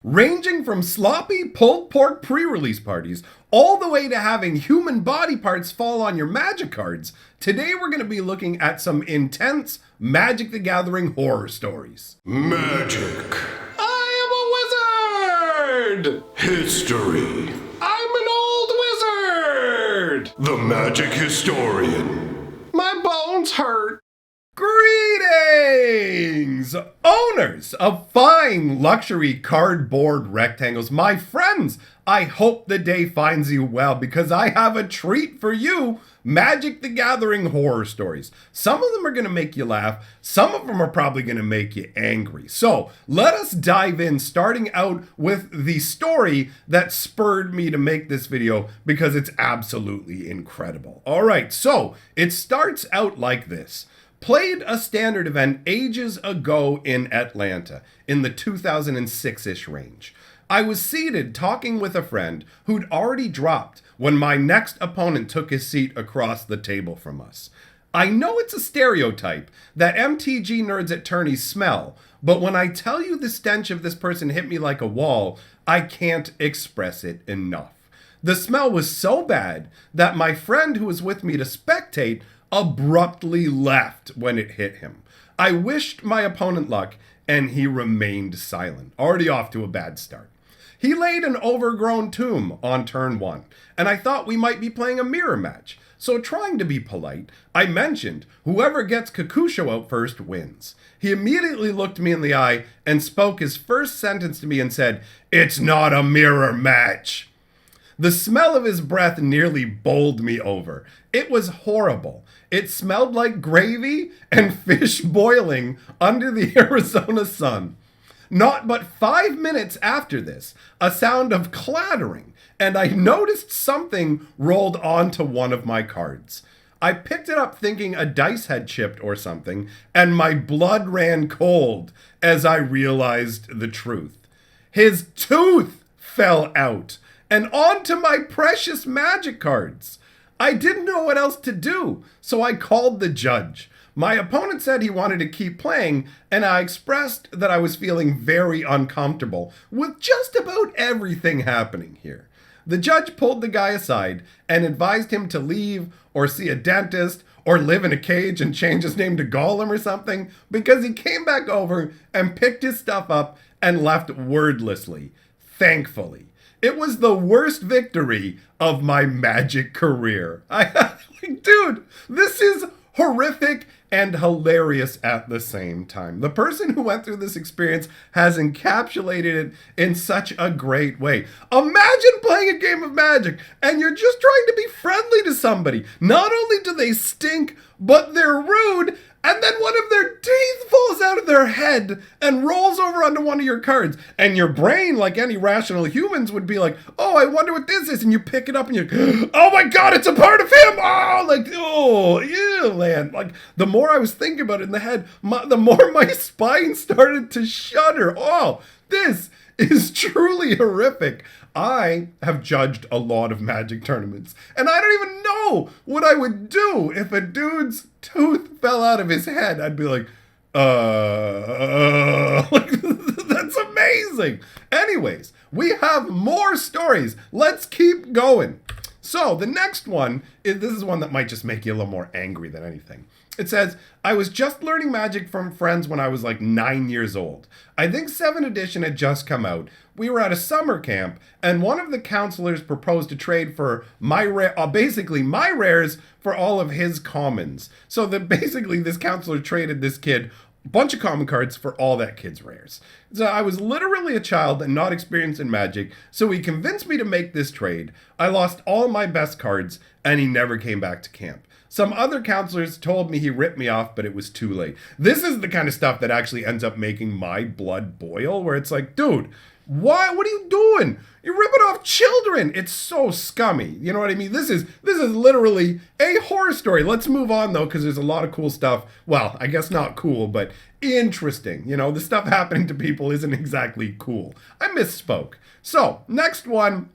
Ranging from sloppy pulled pork pre-release parties all the way to having human body parts fall on your magic cards, today we're going to be looking at some intense Magic the Gathering horror stories. Magic. I am a wizard! History. I'm an old wizard! The magic historian. My bones hurt. Greetings, owners of fine luxury cardboard rectangles. My friends, I hope the day finds you well because I have a treat for you. Magic the Gathering horror stories. Some of them are going to make you laugh. Some of them are probably going to make you angry. So let us dive in, starting out with the story that spurred me to make this video because it's absolutely incredible. All right, so it starts out like this. Played a standard event ages ago in Atlanta in the 2006-ish range. I was seated talking with a friend who'd already dropped when my next opponent took his seat across the table from us. I know it's a stereotype that MTG nerds at tourneys smell, but when I tell you the stench of this person hit me like a wall, I can't express it enough. The smell was so bad that my friend who was with me to spectate abruptly left when it hit him. I wished my opponent luck, and he remained silent, already off to a bad start. He laid an overgrown tomb on turn 1, and I thought we might be playing a mirror match. So trying to be polite, I mentioned whoever gets Kakusho out first wins. He immediately looked me in the eye and spoke his first sentence to me and said, "It's not a mirror match." The smell of his breath nearly bowled me over. It was horrible. It smelled like gravy and fish boiling under the Arizona sun. Not but 5 minutes after this, a sound of clattering, and I noticed something rolled onto one of my cards. I picked it up thinking a dice had chipped or something, and my blood ran cold as I realized the truth. His tooth fell out and onto my precious magic cards. I didn't know what else to do, so I called the judge. My opponent said he wanted to keep playing, and I expressed that I was feeling very uncomfortable with just about everything happening here. The judge pulled the guy aside and advised him to leave or see a dentist or live in a cage and change his name to Gollum or something, because he came back over and picked his stuff up and left wordlessly, thankfully. It was the worst victory of my Magic career. Dude, this is horrific and hilarious at the same time. The person who went through this experience has encapsulated it in such a great way. Imagine playing a game of Magic and you're just trying to be friendly to somebody. Not only do they stink, but they're rude, and then one of their teeth falls out of their head and rolls over onto one of your cards. And your brain, like any rational humans, would be like, oh, I wonder what this is. And you pick it up and you're, oh my God, it's a part of him. Oh, like, oh, ew, man. Like, the more I was thinking about it in the head, the more my spine started to shudder. Oh, this is truly horrific. I have judged a lot of Magic tournaments, and I don't even know what I would do if a dude's tooth fell out of his head. I'd be like, like, that's amazing. Anyways, we have more stories. Let's keep going. So the next one, this is one that might just make you a little more angry than anything. It says, I was just learning Magic from friends when I was like 9 years old. I think 7th edition had just come out. We were at a summer camp, and one of the counselors proposed to trade for basically my rares for all of his commons. So basically this counselor traded this kid a bunch of common cards for all that kid's rares. So I was literally a child and not experienced in Magic, so he convinced me to make this trade. I lost all my best cards, and he never came back to camp. Some other counselors told me he ripped me off, but it was too late. This is the kind of stuff that actually ends up making my blood boil, where it's like, dude, why? What are you doing? You're ripping off children. It's so scummy. You know what I mean? This is literally a horror story. Let's move on, though, because there's a lot of cool stuff. Well, I guess not cool, but interesting. You know, the stuff happening to people isn't exactly cool. I misspoke. So, next one.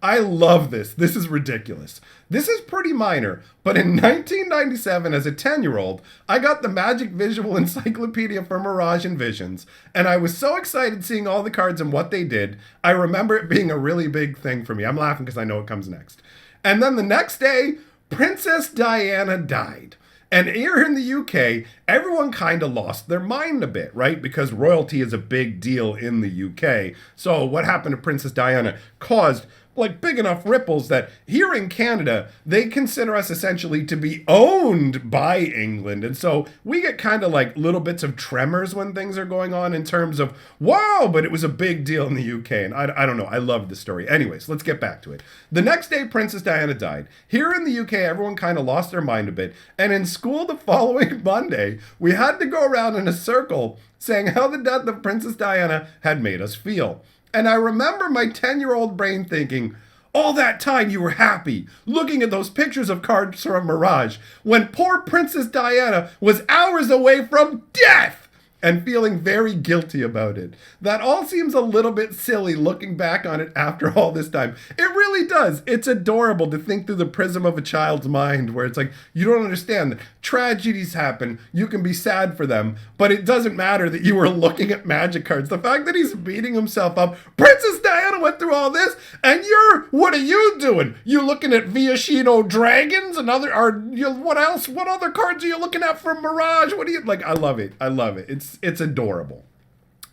I love this. This is ridiculous. This is pretty minor, but in 1997, as a 10-year-old, I got the Magic Visual Encyclopedia for Mirage and Visions, and I was so excited seeing all the cards and what they did. I remember it being a really big thing for me. I'm laughing because I know what comes next. And then the next day, Princess Diana died. And here in the UK, everyone kind of lost their mind a bit, right? Because royalty is a big deal in the UK. So what happened to Princess Diana caused like big enough ripples that here in Canada, they consider us essentially to be owned by England. And so we get kind of like little bits of tremors when things are going on in terms of, wow, but it was a big deal in the UK. And I don't know. I love the story. Anyways, let's get back to it. The next day, Princess Diana died. Here in the UK, everyone kind of lost their mind a bit. And in school the following Monday, we had to go around in a circle saying how the death of Princess Diana had made us feel. And I remember my 10-year-old brain thinking, all that time you were happy, looking at those pictures of cards from Mirage, when poor Princess Diana was hours away from death, and feeling very guilty about it. That all seems a little bit silly looking back on it after all this time. It really does. It's adorable to think through the prism of a child's mind where it's like, you don't understand that tragedies happen, you can be sad for them, but it doesn't matter that you were looking at magic cards. The fact that he's beating himself up, Princess Diana went through all this, and what are you doing? You looking at Viashino dragons and what else? What other cards are you looking at from Mirage? What do you, like, I love it. I love it. It's adorable.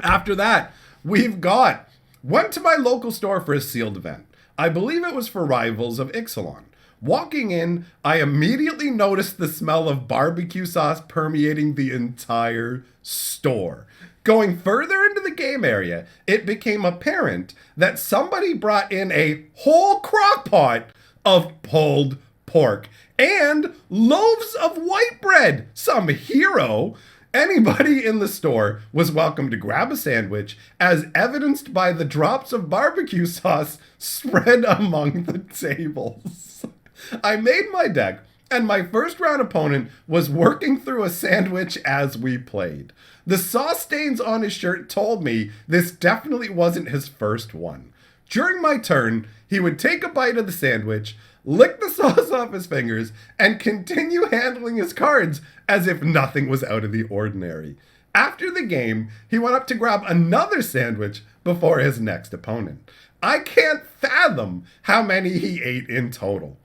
After that, went to my local store for a sealed event. I believe it was for Rivals of Ixalan. Walking in, I immediately noticed the smell of barbecue sauce permeating the entire store. Going further into the game area, it became apparent that somebody brought in a whole crock pot of pulled pork and loaves of white bread. Some hero. Anybody in the store was welcome to grab a sandwich, as evidenced by the drops of barbecue sauce spread among the tables. I made my deck, and my first round opponent was working through a sandwich as we played. The sauce stains on his shirt told me this definitely wasn't his first one. During my turn, he would take a bite of the sandwich, lick the sauce off his fingers, and continue handling his cards as if nothing was out of the ordinary. After the game, he went up to grab another sandwich before his next opponent. I can't fathom how many he ate in total.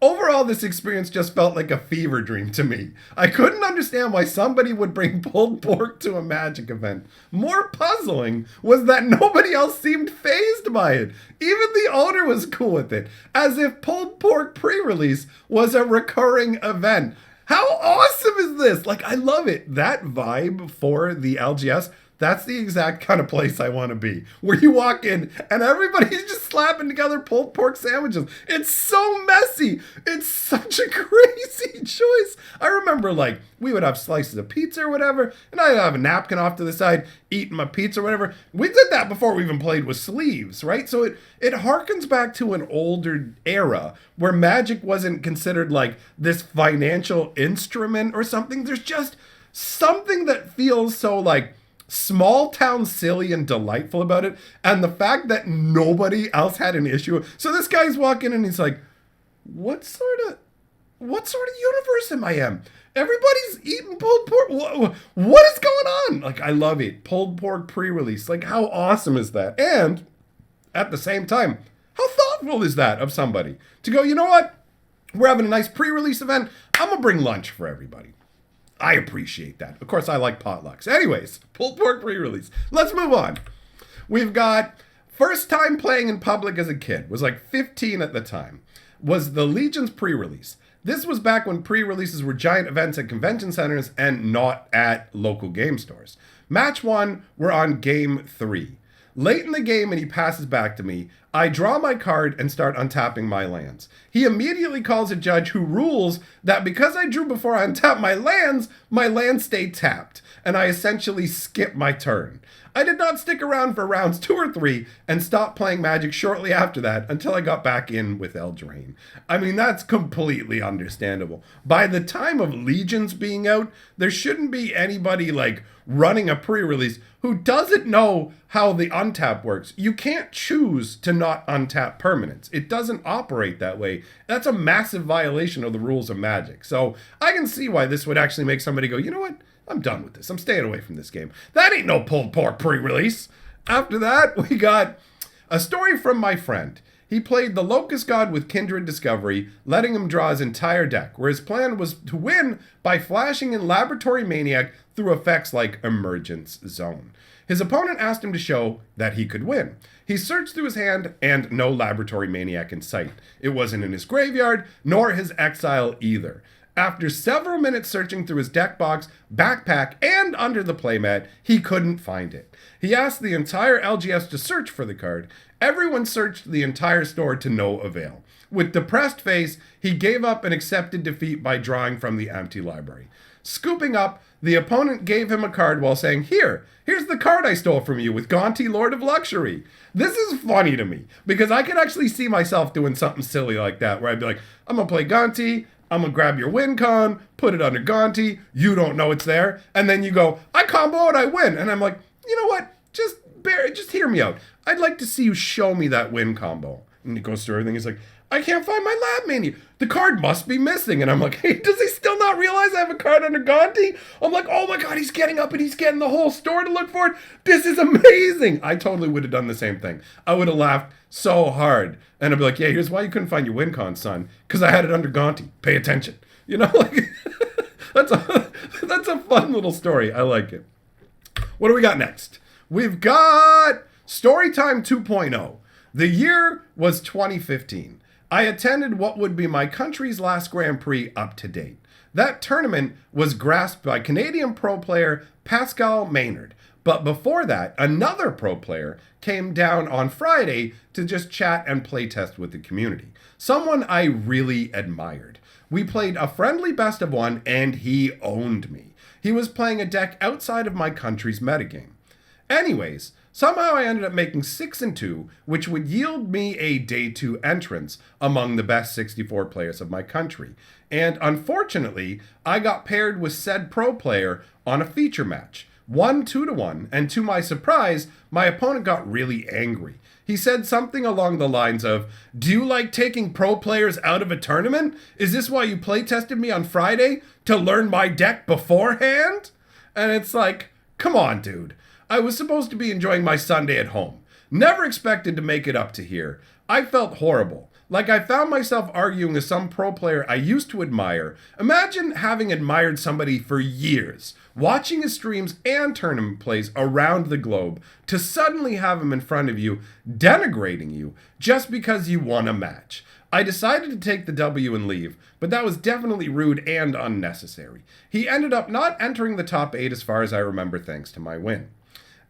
Overall, this experience just felt like a fever dream to me. I couldn't understand why somebody would bring pulled pork to a Magic event. More puzzling was that nobody else seemed fazed by it. Even the owner was cool with it, as if pulled pork pre-release was a recurring event. How awesome is this? Like, I love it. That vibe for the LGS, that's the exact kind of place I want to be, where you walk in and everybody's just slapping together pulled pork sandwiches. It's so messy. It's such a crazy choice. I remember, like, we would have slices of pizza or whatever, and I'd have a napkin off to the side, eating my pizza or whatever. We did that before we even played with sleeves, right? So it harkens back to an older era where Magic wasn't considered like this financial instrument or something. There's just something that feels so, like, small town silly and delightful about it, and the fact that nobody else had an issue. So this guy's walking and he's like, what sort of universe am I in? Everybody's eating pulled pork. What is going on? Like, I love it. Pulled pork pre-release. Like, how awesome is that? And at the same time, how thoughtful is that of somebody to go, you know what? We're having a nice pre-release event. I'm gonna bring lunch for everybody. I appreciate that. Of course, I like potlucks. Anyways, pulled pork pre-release. Let's move on. We've got first time playing in public as a kid. Was like 15 at the time. Was the Legion's pre-release. This was back when pre-releases were giant events at convention centers and not at local game stores. Match 1, we're on game 3. Late in the game and he passes back to me. I draw my card and start untapping my lands. He immediately calls a judge who rules that because I drew before I untap my lands stay tapped, and I essentially skip my turn. I did not stick around for rounds 2 or 3 and stopped playing Magic shortly after that until I got back in with Eldraine. I mean, that's completely understandable. By the time of Legions being out, there shouldn't be anybody like running a pre-release who doesn't know how the untap works. You can't choose to not untap permanents. It doesn't operate that way. That's a massive violation of the rules of Magic. So I can see why this would actually make somebody go, you know what? I'm done with this. I'm staying away from this game. That ain't no pulled pork pre-release. After that, we got a story from my friend. He played the Locust God with Kindred Discovery, letting him draw his entire deck, where his plan was to win by flashing in Laboratory Maniac through effects like Emergence Zone. His opponent asked him to show that he could win. He searched through his hand, and no Laboratory Maniac in sight. It wasn't in his graveyard, nor his exile either. After several minutes searching through his deck box, backpack, and under the playmat, he couldn't find it. He asked the entire LGS to search for the card. Everyone searched the entire store to no avail. With depressed face, he gave up and accepted defeat by drawing from the empty library. Scooping up, the opponent gave him a card while saying, here's the card I stole from you with Gonti, Lord of Luxury. This is funny to me, because I could actually see myself doing something silly like that, where I'd be like, I'm going to play Gonti, I'm going to grab your win con, put it under Gonti, you don't know it's there, and then you go, I combo and I win. And I'm like, you know what? Just hear me out. I'd like to see you show me that win combo. And he goes through everything. He's like, I can't find my lab menu. The card must be missing. And I'm like, hey, does he still not realize I have a card under Gonti? I'm like, oh my God, he's getting up and he's getting the whole store to look for it. This is amazing. I totally would have done the same thing. I would have laughed so hard. And I'd be like, yeah, here's why you couldn't find your win con, son. Because I had it under Gonti. Pay attention. You know, like, that's a fun little story. I like it. What do we got next? We've got Storytime 2.0. The year was 2015. I attended what would be my country's last Grand Prix up to date. That tournament was grasped by Canadian pro player Pascal Maynard. But before that, another pro player came down on Friday to just chat and playtest with the community. Someone I really admired. We played a friendly best of one and he owned me. He was playing a deck outside of my country's metagame. Anyways, somehow I ended up making 6-2, which would yield me a day 2 entrance among the best 64 players of my country. And unfortunately, I got paired with said pro player on a feature match. Won 2-1, and to my surprise, my opponent got really angry. He said something along the lines of, do you like taking pro players out of a tournament? Is this why you playtested me on Friday? To learn my deck beforehand? And it's like, come on, dude. I was supposed to be enjoying my Sunday at home. Never expected to make it up to here. I felt horrible. Like I found myself arguing with some pro player I used to admire. Imagine having admired somebody for years, watching his streams and tournament plays around the globe, to suddenly have him in front of you, denigrating you, just because you won a match. I decided to take the W and leave, but that was definitely rude and unnecessary. He ended up not entering the top 8 as far as I remember, thanks to my win.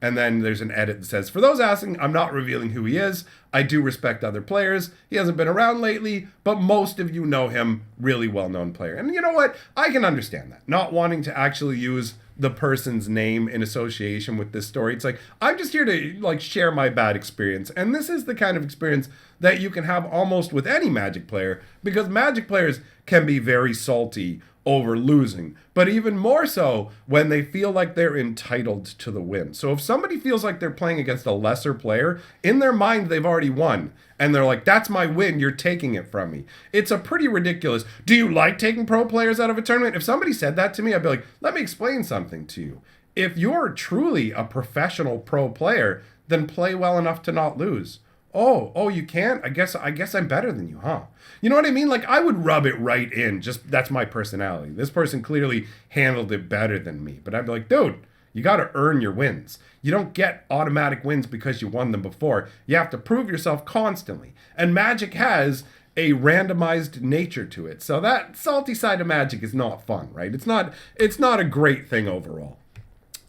And then there's an edit that says, for those asking, I'm not revealing who he is. I do respect other players. He hasn't been around lately, but most of you know him. Really well-known player. And you know what? I can understand that. Not wanting to actually use the person's name in association with this story. It's like, I'm just here to share my bad experience. And this is the kind of experience that you can have almost with any Magic player, because Magic players can be very salty over losing, but even more so when they feel like they're entitled to the win. So if somebody feels like they're playing against a lesser player, in their mind they've already won, and they're like, that's my win, you're taking it from me. It's a pretty ridiculous, do you like taking pro players out of a tournament? If somebody said that to me, I'd be like, let me explain something to you. If you're truly a professional pro player, then play well enough to not lose. Oh, you can't? I guess I'm better than you, huh? You know what I mean? Like, I would rub it right in. Just, that's my personality. This person clearly handled it better than me. But I'd be like, dude, you got to earn your wins. You don't get automatic wins because you won them before. You have to prove yourself constantly. And Magic has a randomized nature to it. So that salty side of Magic is not fun, right? It's not a great thing overall.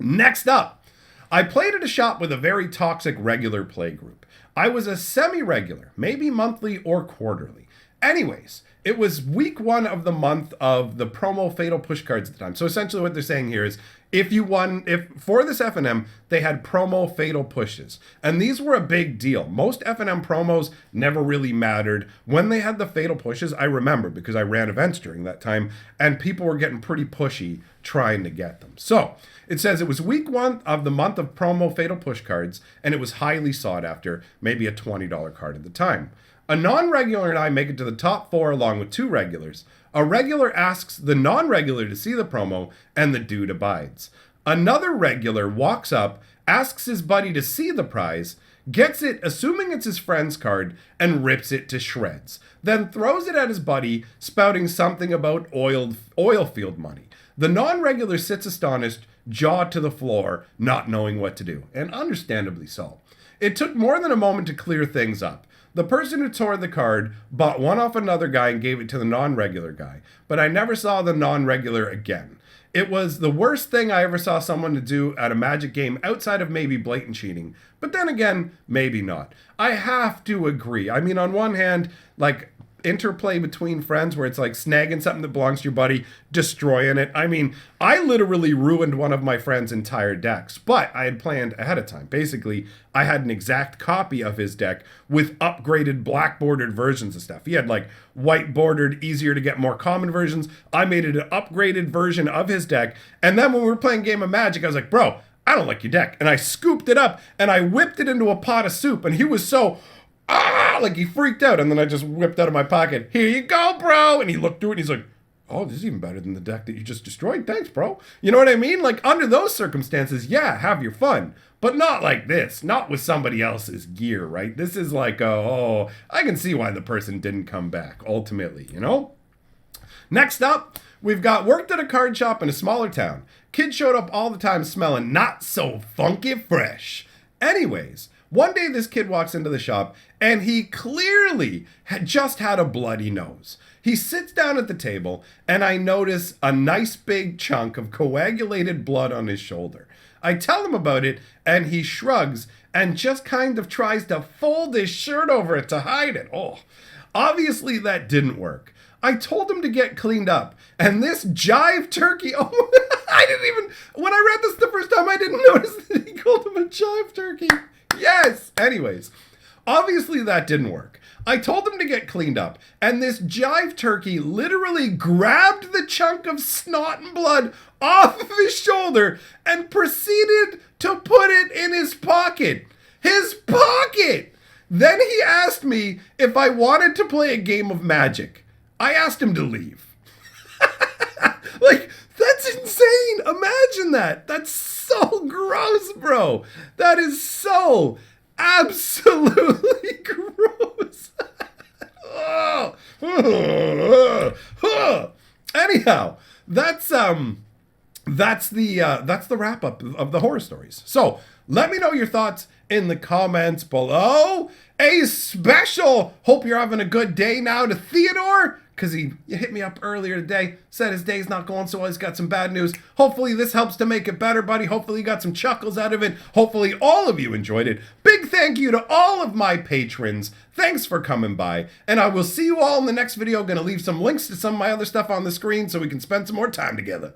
Next up, I played at a shop with a very toxic regular play group. I was a semi-regular, maybe monthly or quarterly. Anyways, it was week 1 of the month of the promo Fatal Push cards at the time. So essentially what they're saying here is, if for this FNM, they had promo Fatal Pushes. And these were a big deal. Most FNM promos never really mattered. When they had the Fatal Pushes, I remember because I ran events during that time, and people were getting pretty pushy trying to get them. So it says it was week 1 of the month of promo Fatal Push cards, and it was highly sought after, maybe a $20 card at the time. A non-regular and I make it to the top 4 along with 2 regulars. A regular asks the non-regular to see the promo, and the dude abides. Another regular walks up, asks his buddy to see the prize, gets it, assuming it's his friend's card, and rips it to shreds. Then throws it at his buddy, spouting something about oil field money. The non-regular sits astonished, jaw to the floor, not knowing what to do, and understandably so. It took more than a moment to clear things up. The person who tore the card bought one off another guy and gave it to the non-regular guy, but I never saw the non-regular again. It was the worst thing I ever saw someone to do at a Magic game outside of maybe blatant cheating, but then again, maybe not. I have to agree. I mean, on one hand, like, interplay between friends where it's like snagging something that belongs to your buddy, destroying it. I mean, I literally ruined one of my friend's entire decks, but I had planned ahead of time. Basically, I had an exact copy of his deck with upgraded black bordered versions of stuff. He had like white bordered, easier to get, more common versions. I made it an upgraded version of his deck. And then when we were playing Game of Magic, I was like, bro, I don't like your deck. And I scooped it up and I whipped it into a pot of soup. And he was so... like he freaked out, and then I just whipped out of my pocket, here you go, bro, and he looked through it and he's like, oh, this is even better than the deck that you just destroyed, thanks, bro. You know what I mean? Like, under those circumstances, yeah, have your fun, but not like this, not with somebody else's gear, right? This is like, oh, I can see why the person didn't come back, ultimately, you know? Next up, we've got worked at a card shop in a smaller town. Kid showed up all the time smelling not so funky fresh. Anyways, one day this kid walks into the shop and he clearly had just had a bloody nose. He sits down at the table and I notice a nice big chunk of coagulated blood on his shoulder. I tell him about it and he shrugs and just kind of tries to fold his shirt over it to hide it. Oh, obviously that didn't work. I told him to get cleaned up, and this jive turkey, oh, I didn't even, when I read this the first time, I didn't notice that he called him a jive turkey. Yes! Anyways, obviously that didn't work. I told him to get cleaned up, and this jive turkey literally grabbed the chunk of snot and blood off of his shoulder and proceeded to put it in his pocket. His pocket! Then he asked me if I wanted to play a game of Magic. I asked him to leave. Like, that's insane. Imagine that. That's so gross, bro. That is so absolutely gross. Anyhow, that's the wrap up of the horror stories. So let me know your thoughts in the comments below. A special hope you're having a good day now to Theodore, because he hit me up earlier today, said his day's not going so well, he's got some bad news. Hopefully this helps to make it better, buddy. Hopefully you got some chuckles out of it. Hopefully all of you enjoyed it. Big thank you to all of my patrons. Thanks for coming by, and I will see you all in the next video. Going to leave some links to some of my other stuff on the screen so we can spend some more time together.